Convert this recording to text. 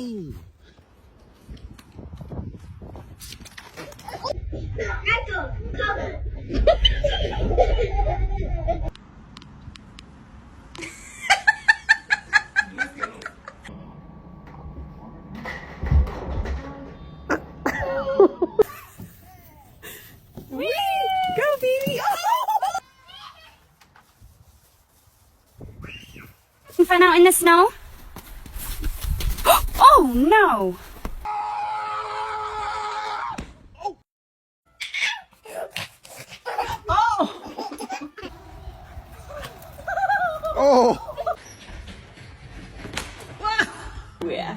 Oh. Go, baby! Fun out in the snow? Oh no! Oh. Yeah.